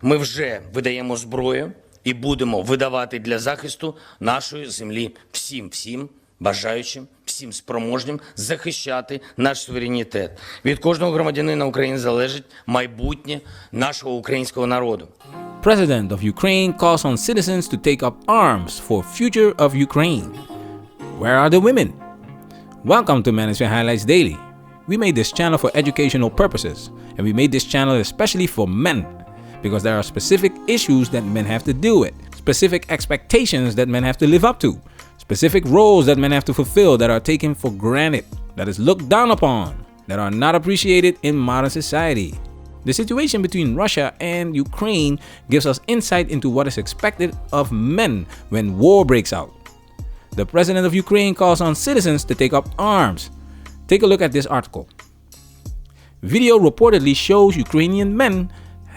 Ми вже видаємо зброю і будемо видавати для захисту нашої землі всім бажаючим, всім спроможним захищати наш суверенітет. Від кожного громадянина України залежить майбутнє нашого українського народу. President of Ukraine calls on citizens to take up arms for future of Ukraine. Where are the women? Welcome to Management Highlights Daily. We made this channel for educational purposes, and we made this channel especially for men, because there are specific issues that men have to deal with, specific expectations that men have to live up to, specific roles that men have to fulfill that are taken for granted, that is looked down upon, that are not appreciated in modern society. The situation between Russia and Ukraine gives us insight into what is expected of men when war breaks out. The president of Ukraine calls on citizens to take up arms. Take a look at this article. Video reportedly shows Ukrainian men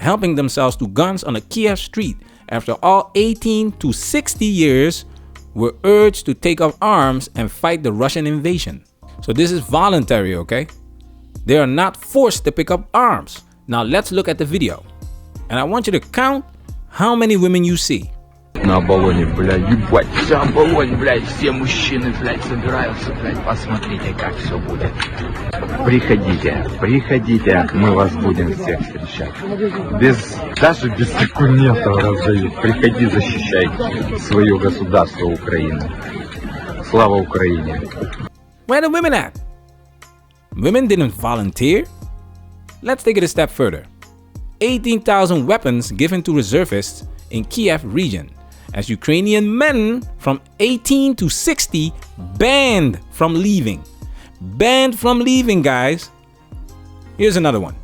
helping themselves to guns on a Kiev street after all 18 to 60 years were urged to take up arms and fight the Russian invasion. So this is voluntary, okay? They are not forced to pick up arms. Now let's look at the video. And I want you to count how many women you see. На Оболоне, блядь, ебать, вся Оболонь, блядь, все мужчины, блядь, собираются, блядь, посмотрите, как все будет. Приходите, мы вас будем всех встречать. Даже без документов раздают. Приходи, защищай свое государство Украину. Слава Украине. Where are the women at? Women didn't volunteer. Let's take it a step further. 18,000 weapons given to reservists in Kiev region, as Ukrainian men from 18 to 60 banned from leaving. Banned from leaving, guys. Here's another one.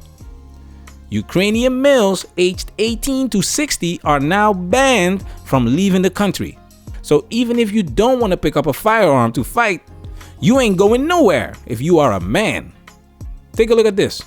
Ukrainian males aged 18 to 60 are now banned from leaving the country. So even if you don't want to pick up a firearm to fight, you ain't going nowhere if you are a man. Take a look at this.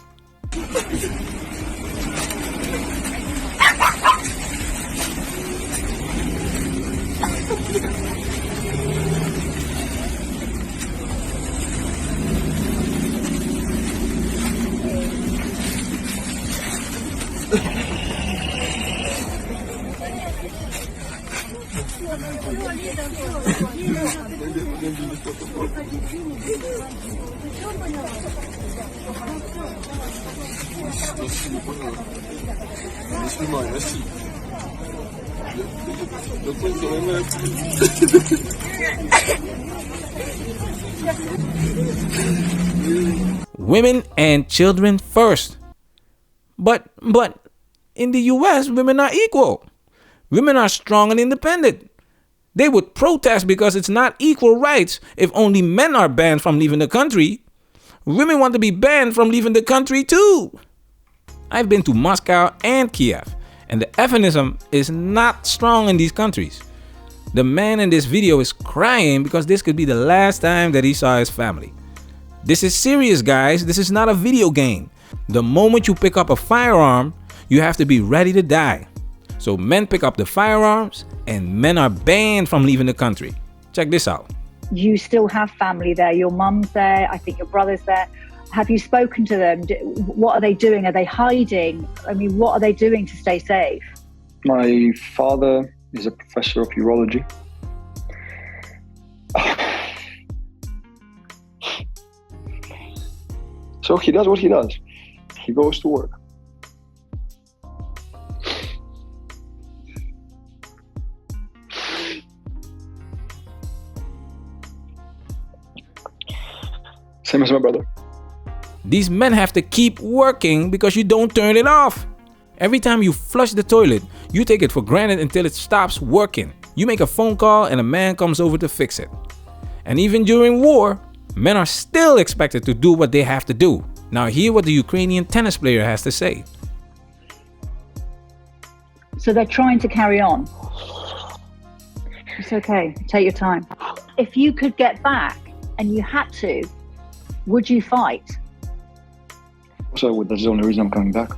Women and children first. But in the US, women are equal. Women are strong and independent. They would protest because it's not equal rights if only men are banned from leaving the country. Women want to be banned from leaving the country too. I've been to Moscow and Kiev, and the feminism is not strong in these countries. The man in this video is crying because this could be the last time that he saw his family. This is serious, guys. This is not a video game. The moment you pick up a firearm, you have to be ready to die. So men pick up the firearms and men are banned from leaving the country. Check this out. You still have family there. Your mum's there. I think your brother's there. Have you spoken to them? What are they doing? Are they hiding? I mean, what are they doing to stay safe? My father is a professor of urology. So he does what he does. He goes to work. Same as my brother. These men have to keep working because you don't turn it off. Every time you flush the toilet, you take it for granted until it stops working. You make a phone call and a man comes over to fix it. And even during war, men are still expected to do what they have to do. Now hear what the Ukrainian tennis player has to say. So they're trying to carry on. It's okay. Take your time. If you could get back and you had to, would you fight? So that's the only reason I'm coming back.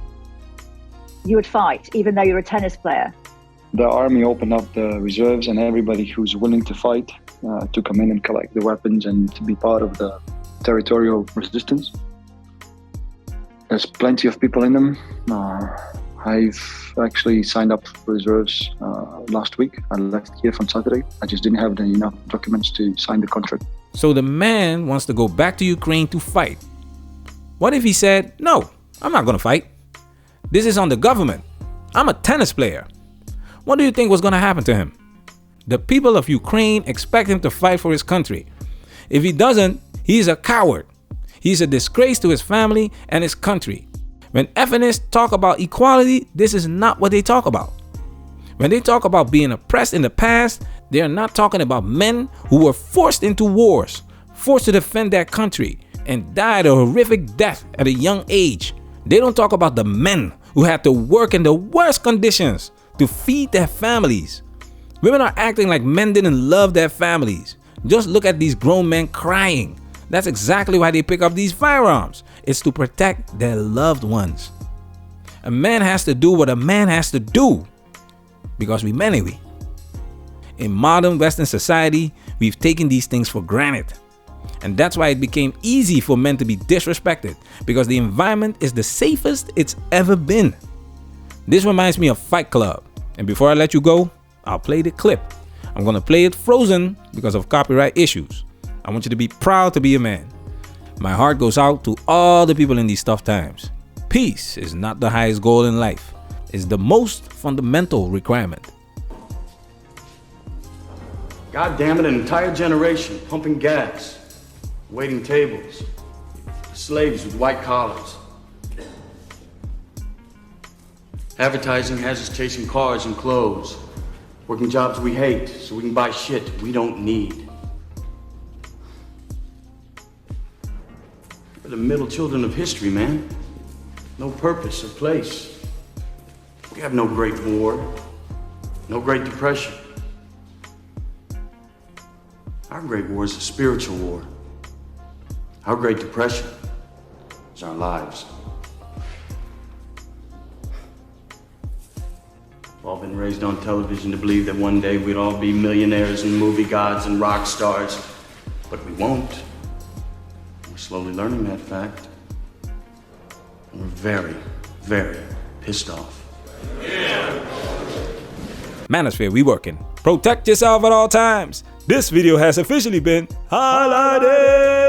You would fight, even though you're a tennis player. The army opened up the reserves, and everybody who's willing to fight to come in and collect the weapons and to be part of the territorial resistance. There's plenty of people in them I've actually signed up for reserves last week. I left Kiev on Saturday. I just didn't have enough documents to sign the contract. So the man wants to go back to Ukraine to fight. What if he said, no, I'm not going to fight. This is on the government. I'm a tennis player. What do you think was going to happen to him? The people of Ukraine expect him to fight for his country. If he doesn't, he's a coward. He's a disgrace to his family and his country. When feminists talk about equality, this is not what they talk about. When they talk about being oppressed in the past, they are not talking about men who were forced into wars, forced to defend their country, and died a horrific death at a young age. They don't talk about the men who had to work in the worst conditions to feed their families. Women are acting like men didn't love their families. Just look at these grown men crying. That's exactly why they pick up these firearms. It's to protect their loved ones. A man has to do what a man has to do because we men, we. In modern Western society, we've taken these things for granted. And that's why it became easy for men to be disrespected, because the environment is the safest it's ever been. This reminds me of Fight Club. And before I let you go, I'll play the clip. I'm going to play it frozen because of copyright issues. I want you to be proud to be a man. My heart goes out to all the people in these tough times. Peace is not the highest goal in life. It's the most fundamental requirement. God damn it, an entire generation pumping gas, waiting tables, slaves with white collars. Advertising has us chasing cars and clothes, working jobs we hate so we can buy shit we don't need. We're the middle children of history, man. No purpose or place. We have no Great War, no Great Depression. Our Great War is a spiritual war. Our Great Depression is our lives. We've all been raised on television to believe that one day we'd all be millionaires and movie gods and rock stars, but we won't. We're slowly learning that fact. And we're very, very pissed off. Manosphere, we working. Protect yourself at all times. This video has officially been highlighted.